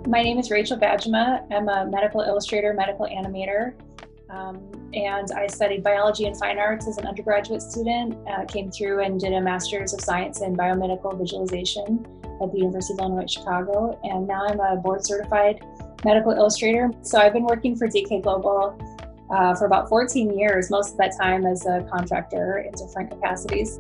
My name is Rachel Badgema. I'm a medical illustrator, medical animator, and I studied biology and fine arts as an undergraduate student, came through and did a Master's of Science in Biomedical Visualization at the University of Illinois at Chicago, and now I'm a board certified medical illustrator. So I've been working for DK Global for about 14 years, most of that time as a contractor in different capacities.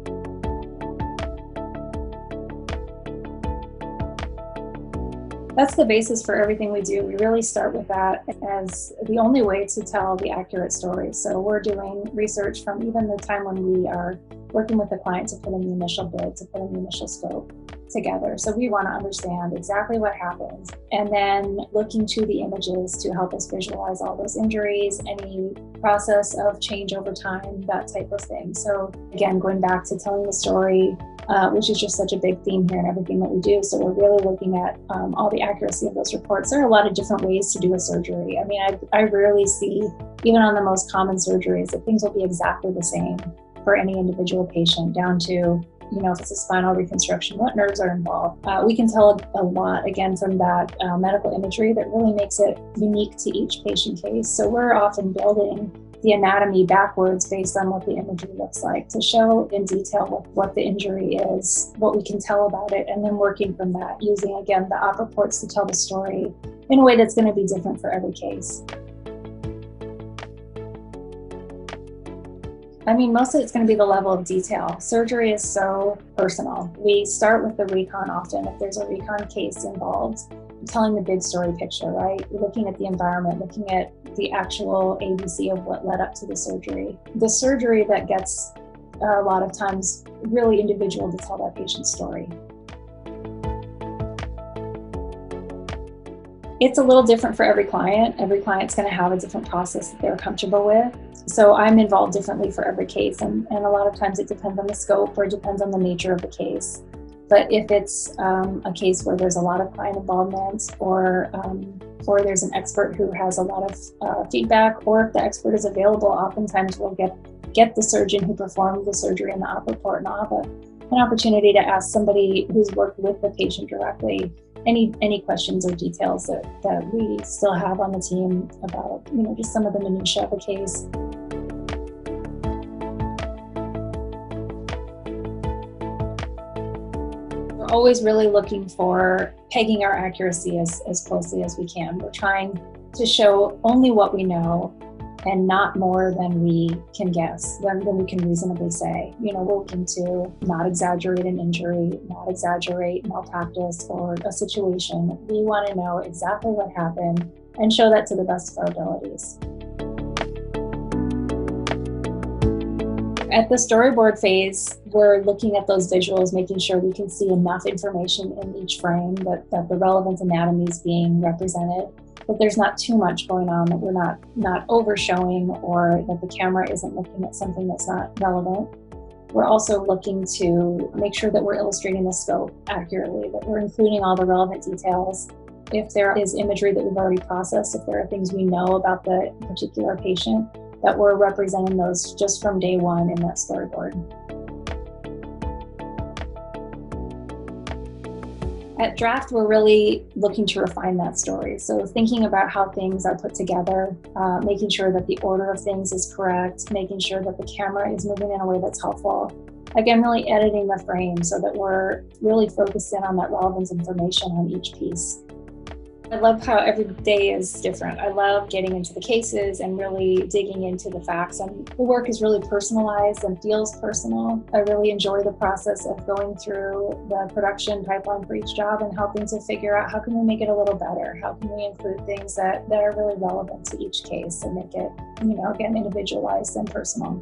That's the basis for everything we do. We really start with that as the only way to tell the accurate story. So we're doing research from even the time when we are working with the client to put in the initial bid, to put in the initial scope together. So we want to understand exactly what happens and then looking to the images to help us visualize all those injuries, any process of change over time, that type of thing. So again, going back to telling the story, which is just such a big theme here in everything that we do. So we're really looking at all the accuracy of those reports. There are a lot of different ways to do a surgery. I mean, I rarely see, even on the most common surgeries, that things will be exactly the same for any individual patient, down to, if it's a spinal reconstruction, what nerves are involved. We can tell a lot, again, from that medical imagery that really makes it unique to each patient case. So we're often building the anatomy backwards based on what the imagery looks like, to show in detail what the injury is, what we can tell about it, and then working from that, using, again, the op reports to tell the story in a way that's going to be different for every case. I mean, mostly it's going to be the level of detail. Surgery is so personal. We start with the recon often. If there's a recon case involved, telling the big story picture, right? Looking at the environment, looking at the actual ABC of what led up to the surgery. The surgery that gets a lot of times really individual to tell that patient's story. It's a little different for every client. Every client's going to have a different process that they're comfortable with. So I'm involved differently for every case, and a lot of times it depends on the scope or it depends on the nature of the case. But if it's a case where there's a lot of client involvement, or there's an expert who has a lot of feedback, or if the expert is available, oftentimes we'll get the surgeon who performed the surgery in the op report, and I'll have an opportunity to ask somebody who's worked with the patient directly any questions or details that we still have on the team about, just some of the minutiae of a case. We're always really looking for pegging our accuracy as closely as we can. We're trying to show only what we know and not more than we can guess, than we can reasonably say. We're looking to not exaggerate an injury, not exaggerate malpractice or a situation. We want to know exactly what happened and show that to the best of our abilities. At the storyboard phase, we're looking at those visuals, making sure we can see enough information in each frame that the relevant anatomy is being represented, that there's not too much going on, that we're not over-showing, or that the camera isn't looking at something that's not relevant. We're also looking to make sure that we're illustrating the scope accurately, that we're including all the relevant details. If there is imagery that we've already processed, if there are things we know about the particular patient, that we're representing those just from day one in that storyboard. At draft, we're really looking to refine that story. So thinking about how things are put together, making sure that the order of things is correct, making sure that the camera is moving in a way that's helpful. Again, really editing the frame so that we're really focused in on that relevant information on each piece. I love how every day is different. I love getting into the cases and really digging into the facts, and the work is really personalized and feels personal. I really enjoy the process of going through the production pipeline for each job and helping to figure out how can we make it a little better? How can we include things that are really relevant to each case and make it, again, individualized and personal.